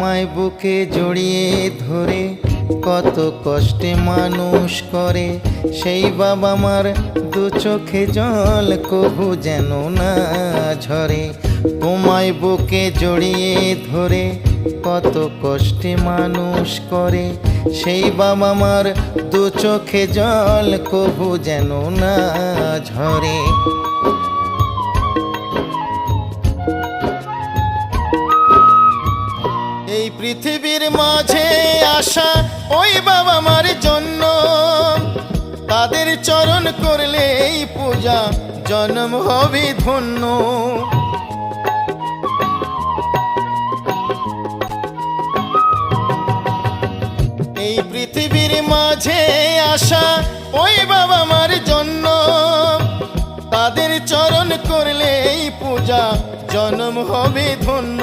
তোমায় বুকে জড়িয়ে ধরে কত কষ্টে মানুষ করে, সেই বাবা মার দু চোখে জল কভু যেন না ঝরে। তোমায় বুকে জড়িয়ে ধরে কত কষ্টে মানুষ করে, সেই বাবা মার দু চোখে জল কভু যেন না ঝরে। এই পৃথিবীর মাঝে আসা ওই বাবা মার জন্য, তাদের চরণ করলে এই পূজা জন্ম হবে ধন্য। এই পৃথিবীর মাঝে আসা ওই বাবা মার জন্য, তাদের চরণ করলে এই পূজা জন্ম হবে ধন্য।